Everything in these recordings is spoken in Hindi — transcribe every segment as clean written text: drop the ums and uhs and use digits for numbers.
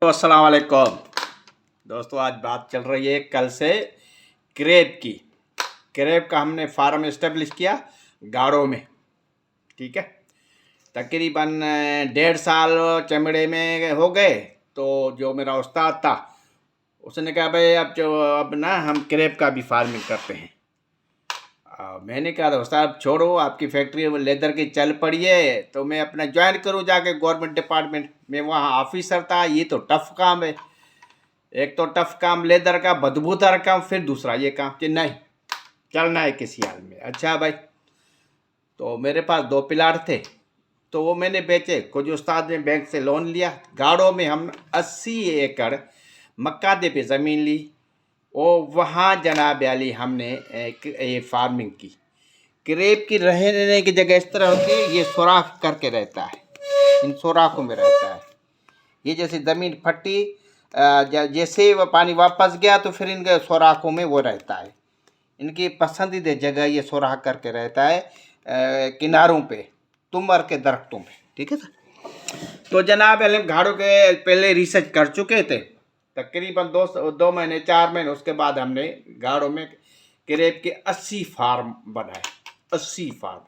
तो अस्सलाम वालेकुम दोस्तों, आज बात चल रही है कल से क्रेप की। क्रेप का हमने फार्म इस्टेब्लिश किया गाड़ों में। ठीक है, तकरीबन 1.5 साल चमड़े में हो गए। तो जो मेरा उस्ताद था उसने कहा भाई अब ना हम क्रेप का भी फार्मिंग करते हैं। मैंने कहा उस्ताद छोड़ो, आपकी फैक्ट्री लेदर की चल पड़ी है तो मैं अपना ज्वाइन करूँ जाके गवर्नमेंट डिपार्टमेंट में। वहाँ ऑफिसर था, ये तो टफ काम है। एक तो टफ काम लेदर का, बदबूदार काम, फिर दूसरा ये काम कि नहीं चलना है किसी हाल में। अच्छा भाई, तो मेरे पास 2 प्लाट थे तो वो मैंने बेचे। कुछ उस्ताद ने बैंक से लोन लिया। गाड़ों में हम 80 एकड़ मक्कादे पे ज़मीन ली। वो वहाँ जनाब अली हमने ये फार्मिंग की। क्रेप की रहने की जगह इस तरह होती है, ये सुराख करके रहता है, इन सुराखों में रहता है। ये जैसे ज़मीन फटी, जैसे वो पानी वापस गया तो फिर इनके सुराखों में वो रहता है। इनकी पसंदीदा जगह ये सुराख करके रहता है किनारों पे, तुमर के दरख्तों पे। ठीक है सर। तो जनाब अली घाड़ों के पहले रिसर्च कर चुके थे, तकरीबन 2 महीने 4 महीने। उसके बाद हमने गाड़ों में क्रेप के 80 फार्म बनाए। 80 फार्म,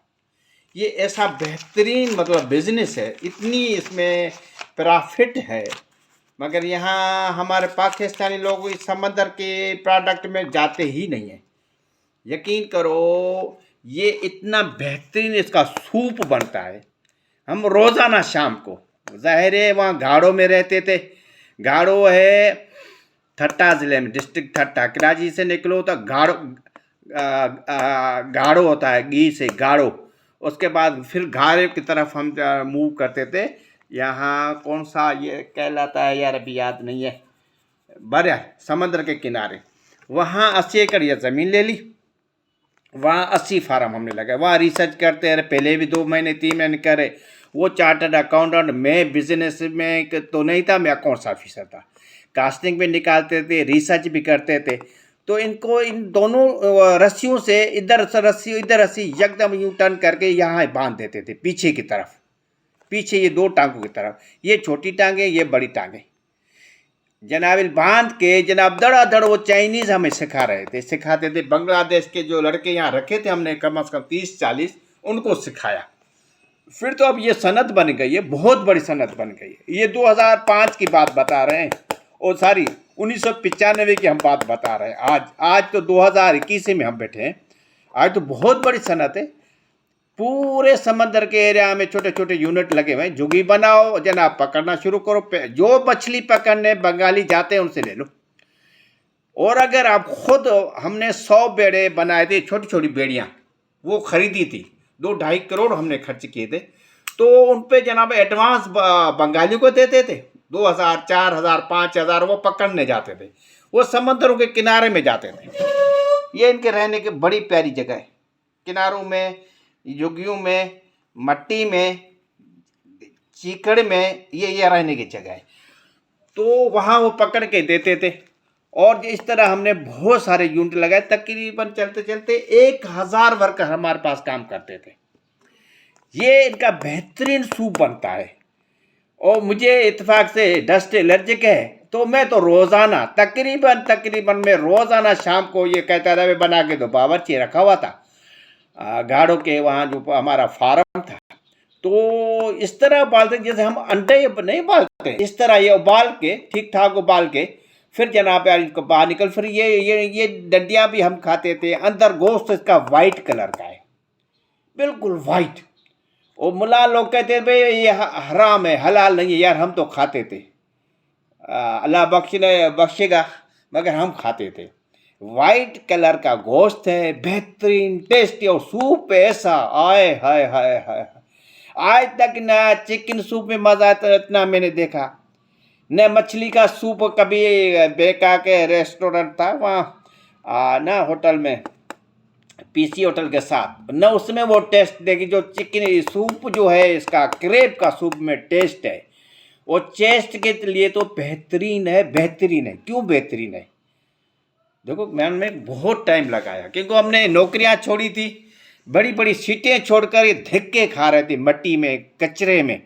ये ऐसा बेहतरीन मतलब बिजनेस है, इतनी इसमें प्रॉफिट है। मगर यहाँ हमारे पाकिस्तानी लोग इस समंदर के प्रोडक्ट में जाते ही नहीं हैं। यकीन करो, ये इतना बेहतरीन इसका सूप बनता है। हम रोज़ाना शाम को, ज़ाहिर है वहाँ गाड़ों में रहते थे। गाड़ो है ठट्टा ज़िले में, डिस्ट्रिक्ट ठट्टा। कराची से निकलो तो गाड़ो होता है, गी से गाड़ो। उसके बाद फिर घारे की तरफ हम मूव करते थे। यहाँ कौन सा ये कहलाता है यार, अभी याद नहीं है, बड़ा समंदर के किनारे। वहाँ 80 एकड़ ये ज़मीन ले ली, वहाँ 80 फार्म हमने लगाए। वहाँ रिसर्च करते रहे, पहले भी 2 महीने 3 महीने करे। वो चार्टर्ड अकाउंटेंट, मैं बिजनेस में तो नहीं था, मैं अकाउंट्स ऑफिसर था। कास्टिंग भी निकालते थे, रिसर्च भी करते थे। तो इनको इन दोनों रस्सियों से, इधर से रस्सी इधर रस्सी, एकदम यूं टर्न करके यहाँ बांध देते थे पीछे की तरफ। पीछे ये 2 टांगों की तरफ, ये छोटी टांगे, ये बड़ी टांगे। जनाब बांध के जनाब धड़ाधड़ वो चाइनीज़ हमें सिखाते थे। बांग्लादेश के जो लड़के यहाँ रखे थे हमने कम से कम 30-40, उनको सिखाया। फिर तो अब ये सनत बन गई है, बहुत बड़ी सनत बन गई है। ये 2005 की बात बता रहे हैं, और सारी 1995 की हम बात बता रहे हैं। आज तो 2021 में हम बैठे हैं। आज तो बहुत बड़ी सनत है। पूरे समंदर के एरिया में छोटे छोटे यूनिट लगे हुए हैं। झुगी बनाओ जनाब, पकड़ना शुरू करो। जो मछली पकड़ने बंगाली जाते हैं उनसे ले लो। और अगर आप खुद, हमने 100 बेड़े बनाए थे, छोटी छोटी बेड़ियाँ, वो खरीदी थी। 2-2.5 करोड़ हमने खर्च किए थे। तो उन पे जनाब एडवांस बंगाली को देते थे। 2,000, 4,000, 5,000 वो पकड़ने जाते थे। वो समंदरों के किनारे में जाते थे। ये इनके रहने की बड़ी प्यारी जगह है, किनारों में, युगियों में, मट्टी में, चीकड़ में, ये रहने की जगह है। तो वहाँ वो पकड़ के देते थे। और इस तरह हमने बहुत सारे यूनिट लगाए। तकरीबन चलते चलते 1,000 वर्कर हमारे पास काम करते थे। ये इनका बेहतरीन सूप बनता है। और मुझे इत्तेफाक से डस्ट एलर्जिक है, तो मैं तो रोज़ाना तकरीबन मैं रोज़ाना शाम को ये कहता था, बना के दो। बावर्ची रखा हुआ था गाड़ों के वहाँ जो हमारा फार्म था। तो इस तरह उबालते जैसे हम अंडे नहीं उबालते, इस तरह ये उबाल के, ठीक ठाक उबाल के, फिर जनाब यार इनको बाहर निकल। फिर ये डंडियाँ भी हम खाते थे। अंदर गोश्त इसका वाइट कलर का है, बिल्कुल वाइट। और मुला लोग कहते थे भाई ये हराम है, हलाल नहीं है। यार हम तो खाते थे, अल्लाह बख्शेगा, मगर हम खाते थे। वाइट कलर का गोश्त है, बेहतरीन टेस्टी। और सूप ऐसा, आए हाय हाय हाय, आज तक ना चिकन सूप में मज़ा आता इतना मैंने देखा, न मछली का सूप। कभी बेका के रेस्टोरेंट था वहाँ ना होटल में, पीसी होटल के साथ, न उसमें वो टेस्ट देखी जो चिकन सूप जो है इसका, क्रेप का सूप में टेस्ट है। वो चेस्ट के लिए तो बेहतरीन है, बेहतरीन है। क्यों बेहतरीन है? देखो मैंने बहुत टाइम लगाया, क्योंकि हमने नौकरियां छोड़ी थी, बड़ी बड़ी सीटें छोड़कर ये धक्के खा रहे थे मट्टी में, कचरे में।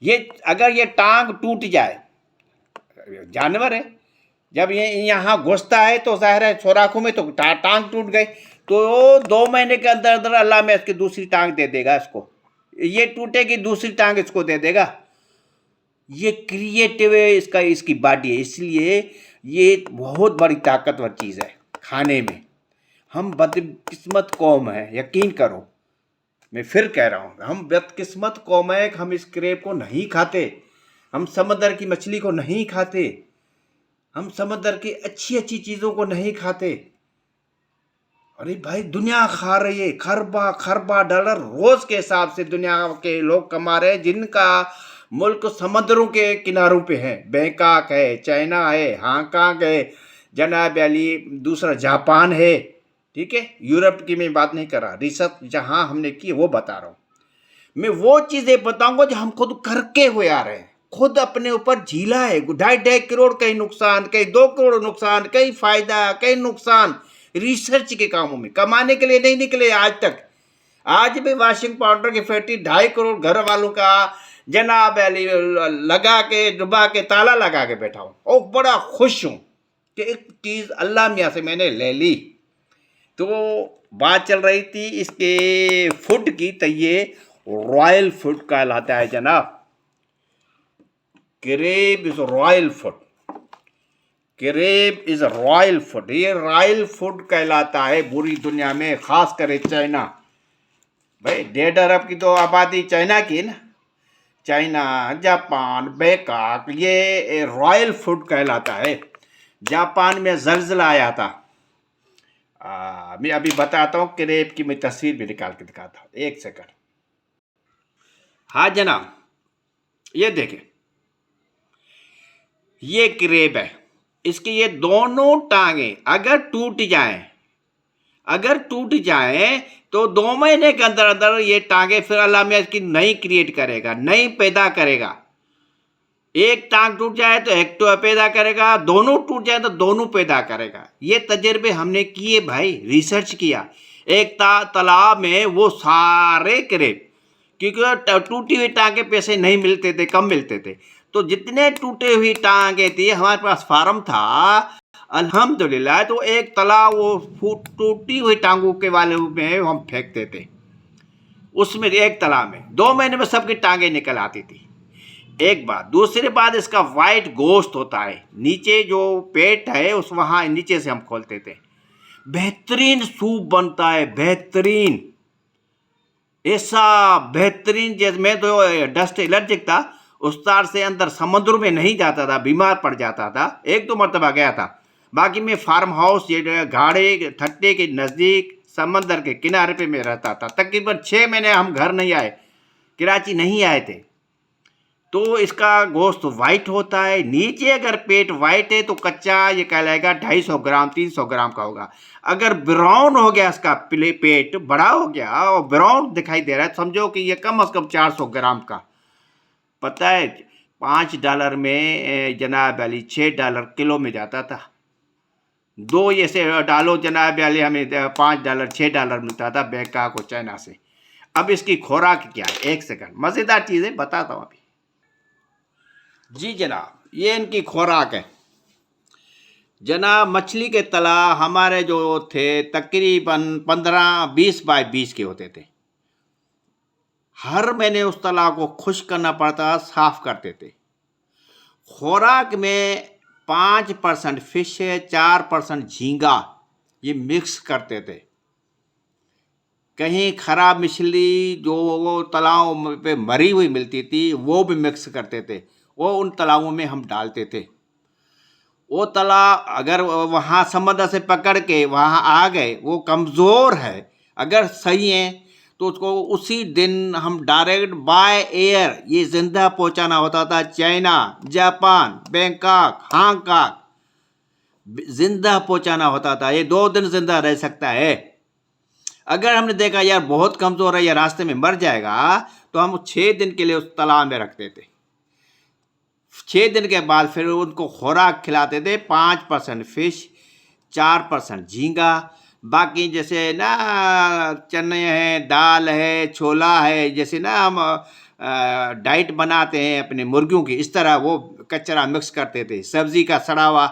ये अगर ये टांग टूट जाए, जानवर है। जब ये यहाँ घुसता है तो जाहिर है सुराखों में तो टांग टूट गई, तो 2 महीने के अंदर अंदर अल्लाह में इसकी दूसरी टांग दे देगा इसको, ये टूटेगी दूसरी टांग इसको दे देगा। ये क्रिएटिव है इसका, इसकी बॉडी है, इसलिए ये बहुत बड़ी ताकतवर चीज़ है खाने में। हम बदकिस्मत कौम है, यकीन करो, मैं फिर कह रहा हूँ, हम बदकिस्मत कौम है कि हम इस क्रेब को नहीं खाते, हम समंदर की मछली को नहीं खाते, हम समंदर की अच्छी अच्छी चीज़ों को नहीं खाते। अरे भाई दुनिया खा रही है, खरबा खरबा डॉलर रोज के हिसाब से दुनिया के लोग कमा रहे हैं, जिनका मुल्क समुद्रों के किनारों पे है। बैंकॉक है, चाइना है, हांगकांग है, जनाब अली दूसरा जापान है, ठीक है। यूरोप की मैं बात नहीं कर रहा, रिसर्च जहां हमने की वो बता रहा हूँ। मैं वो चीज़ें बताऊंगा जो हम खुद करके हुए आ रहे हैं, खुद अपने ऊपर झीला है। 2.5 करोड़ कहीं नुकसान, कहीं 2 करोड़ नुकसान, कहीं फायदा, कहीं नुकसान। रिसर्च के कामों में कमाने के लिए नहीं निकले आज तक। आज भी वॉशिंग पाउडर की फैक्ट्री 2.5 करोड़ घर वालों का जनाब अली लगा के डुबा के ताला लगा के बैठा हूँ, और बड़ा खुश हूँ कि एक चीज़ अल्लाह मियाँ से मैंने ले ली। तो बात चल रही थी इसके फूड की, तो ये रॉयल फूड कहलाता है जनाब। Crab is royal food, crab is royal food, ये रॉयल फूड कहलाता है पूरी दुनिया में, खास कर चाइना। भाई 1.5 अरब की तो आबादी चाइना की है ना, चाइना, जापान, बैंकॉक, ये रॉयल फूड कहलाता है। जापान में जल्जला आया था, मैं अभी बताता हूँ, क्रेब की मैं तस्वीर भी निकाल के दिखाता हूँ, 1 सेकंड। हाँ जनाब, ये देखें, ये क्रेब है, इसकी ये दोनों टांगे अगर टूट जाएं तो 2 महीने के अंदर अंदर ये टांगे फिर अल्लाह में इसकी नई क्रिएट करेगा, नई पैदा करेगा। एक टांग टूट जाए तो एक तो पैदा करेगा, दोनों टूट जाए तो दोनों पैदा करेगा। ये तजर्बे हमने किए भाई, रिसर्च किया। एक तालाब में वो सारे क्रेब, क्योंकि टूटी हुई टांगे पैसे नहीं मिलते थे, कम मिलते थे, तो जितने टूटे हुई टांगे थी, हमारे पास फार्म था अल्हम्दुलिल्लाह, तो एक तालाब वो टूटी हुई टांगों के वाले में हम फेंकते थे। उसमें एक तालाब में 2 महीने में सबकी टांगे निकल आती थी। एक बात, दूसरी बात, इसका वाइट गोश्त होता है, नीचे जो पेट है उस वहाँ नीचे से हम खोलते थे, बेहतरीन सूप बनता है, बेहतरीन, ऐसा बेहतरीन। जैसे मैं तो डस्ट एलर्जिक था, उस तार से अंदर समुद्र में नहीं जाता था, बीमार पड़ जाता था। 1-2 मरतबा गया था, बाकी मैं फार्म हाउस ये घाड़े ठट्टे के नज़दीक समंदर के किनारे पे मैं रहता था। तकरीबन 6 महीने हम घर नहीं आए, कराची नहीं आए थे। तो इसका गोश्त वाइट होता है, नीचे अगर पेट वाइट है तो कच्चा ये कहलाएगा 250 ग्राम 300 ग्राम का होगा। अगर ब्राउन हो गया इसका पेट बड़ा हो गया और ब्राउन दिखाई दे रहा है, समझो कि ये कम से कम 400 ग्राम का। पता है $5 में जनाब अली $6 किलो में जाता था। 2 ऐसे डालो जनाब अली, हमें $5 $6 मिलता था बैंकॉक और चाइना से। अब इसकी खुराक क्या है, 1 सेकंड, मज़ेदार चीज़ें बताता हूँ अभी। जी जनाब, ये इनकी खुराक है जनाब। मछली के तला हमारे जो थे तकरीबन 15-20 बाय 20 के होते थे। हर महीने उस तला को खुश्क करना पड़ता, साफ करते थे। खुराक में 5% फिश है, 4% झींगा, ये मिक्स करते थे। कहीं खराब मछली जो तालाब पे मरी हुई मिलती थी वो भी मिक्स करते थे, वो उन तालाबों में हम डालते थे। वो तालाब अगर वहाँ समुद्र से पकड़ के वहाँ आ गए, वो कमज़ोर है, अगर सही है तो उसको उसी दिन हम डायरेक्ट बाय एयर ये जिंदा पहुँचाना होता था। चाइना, जापान, बैंकॉक, हांगकांग जिंदा पहुँचाना होता था। ये 2 दिन जिंदा रह सकता है। अगर हमने देखा यार बहुत कमज़ोर है या रास्ते में मर जाएगा, तो हम 6 दिन के लिए उस तालाब में रखते थे। 6 दिन के बाद फिर उनको खुराक खिलाते थे, 5% फिश, 4% झींगा, बाकी जैसे ना चने हैं, दाल है, छोला है, जैसे ना हम डाइट बनाते हैं अपने मुर्गियों की, इस तरह वो कचरा मिक्स करते थे, सब्जी का सड़ा हुआ,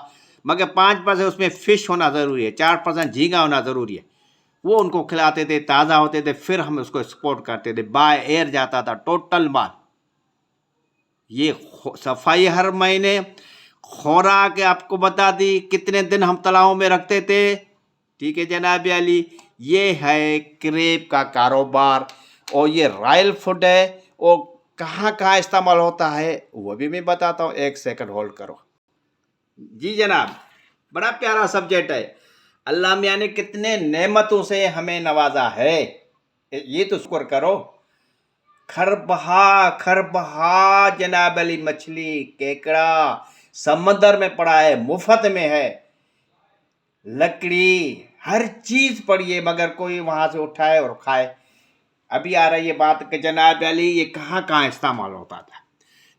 मगर 5% उसमें फ़िश होना ज़रूरी है, 4% झींगा होना ज़रूरी है। वो उनको खिलाते थे, ताज़ा होते थे, फिर हम उसको एक्सपोर्ट करते थे, बाय एयर जाता था टोटल माल। ये सफाई हर महीने, खुराक आपको बता दी कितने दिन हम तालाबों में रखते थे। ठीक है जनाब अली, ये है क्रेप का कारोबार। और ये रॉयल फूड है, और कहाँ कहाँ इस्तेमाल होता है वो भी मैं बताता हूँ। एक सेकंड होल्ड करो। जी जनाब, बड़ा प्यारा सब्जेक्ट है। अल्लाह मियाँ ने कितने नेमतों से हमें नवाजा है, ये तो शुक्र करो। खरबहा खरबहा जनाब अली मछली, केकड़ा समंदर में पड़ा है, मुफ्त में है। लकड़ी हर चीज पड़ी है, मगर कोई वहां से उठाए और खाए। अभी आ रही है बात कि जनाब अली ये कहाँ कहाँ इस्तेमाल होता था।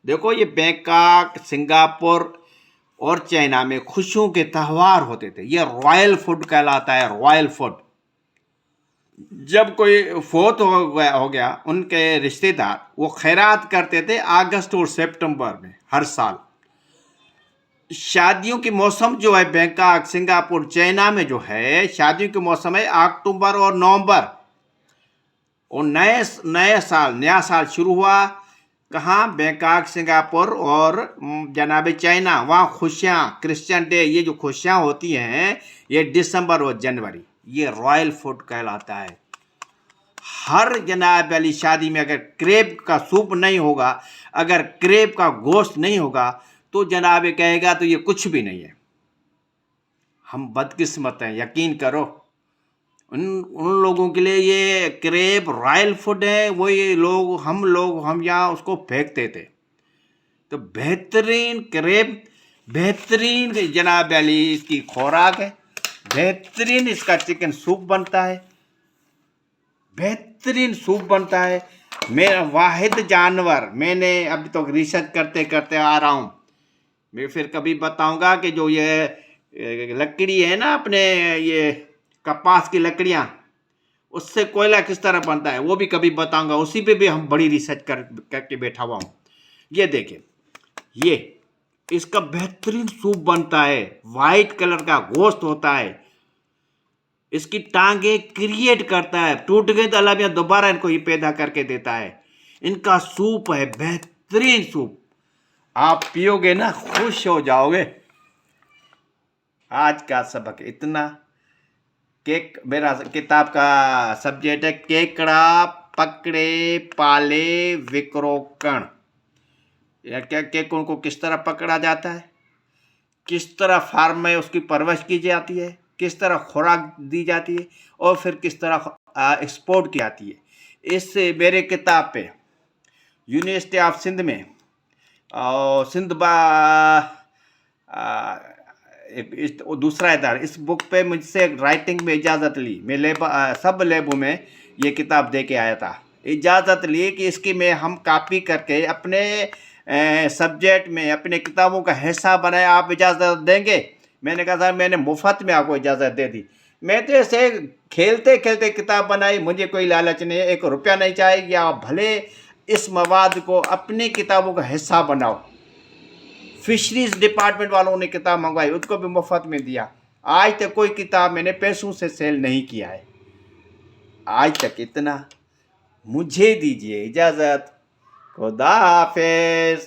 देखो, ये बैंकॉक, सिंगापुर और चाइना में खुशियों के त्यौहार होते थे। ये रॉयल फूड कहलाता है, रॉयल फूड। जब कोई फोत हो गया उनके रिश्तेदार, वो खैरात करते थे अगस्त और सितंबर में हर साल। शादियों के मौसम जो है बैंकॉक, सिंगापुर, चाइना में जो है शादियों के मौसम है अक्टूबर और नवंबर। और नया साल शुरू हुआ कहाँ? बैंकॉक, सिंगापुर और जनाब चाइना। वहाँ खुशियाँ, क्रिश्चियन डे, ये जो खुशियाँ होती हैं ये दिसंबर और जनवरी। ये रॉयल फूड कहलाता है। हर जनाब अली शादी में अगर क्रेब का सूप नहीं होगा, अगर क्रेब का गोश्त नहीं होगा, तो जनाब कहेगा तो ये कुछ भी नहीं है। हम बदकिस्मत हैं, यकीन करो। उन लोगों के लिए ये क्रेब रॉयल फूड है। वो ये लोग हम यहाँ उसको फेंकते थे। तो बेहतरीन क्रेब, बेहतरीन जनाब अली इसकी खुराक है, बेहतरीन इसका चिकन सूप बनता है, बेहतरीन सूप बनता है। मेरा वाहिद जानवर, मैंने अभी तो रिसर्च करते करते आ रहा हूँ। मैं फिर कभी बताऊंगा कि जो ये लकड़ी है ना, अपने ये कपास की लकड़ियाँ, उससे कोयला किस तरह बनता है वो भी कभी बताऊंगा। उसी पे भी हम बड़ी रिसर्च करके बैठा हुआ हूँ। ये देखिए, ये इसका बेहतरीन सूप बनता है, वाइट कलर का गोश्त होता है। इसकी टांगे क्रिएट करता है, टूट गए तो अल्लाह दोबारा इनको ये पैदा करके देता है। इनका सूप है बेहतरीन सूप, आप पियोगे ना खुश हो जाओगे। आज का सबक इतना। केक, मेरा किताब का सब्जेक्ट है केकड़ा पकड़े पाले विक्रोकण। या क्या केकों को किस तरह पकड़ा जाता है, किस तरह फार्म में उसकी परवरिश की जाती है, किस तरह खुराक दी जाती है, और फिर किस तरह एक्सपोर्ट की जाती है। इस मेरे किताब पे यूनिवर्सिटी ऑफ सिंध में और सिंध दूसरा इदारा, इस बुक पे मुझसे राइटिंग में इजाज़त ली। मैं सब लेबों में ये किताब दे के आया था, इजाज़त ली कि इसकी मैं हम कॉपी करके अपने सब्जेक्ट में अपने किताबों का हिस्सा बनाए, आप इजाज़त देंगे? मैंने कहा सर मैंने मुफ्त में आपको इजाज़त दे दी। मैं तो ऐसे खेलते खेलते किताब बनाई, मुझे कोई लालच नहीं है, 1 रुपया नहीं चाहिए। आप भले इस मवाद को अपनी किताबों का हिस्सा बनाओ। फिशरीज डिपार्टमेंट वालों ने किताब मंगवाई, उसको भी मुफ्त में दिया। आज तक कोई किताब मैंने पैसों से सेल नहीं किया है, आज तक इतना। मुझे दीजिए इजाज़त, खुदा हाफिज़।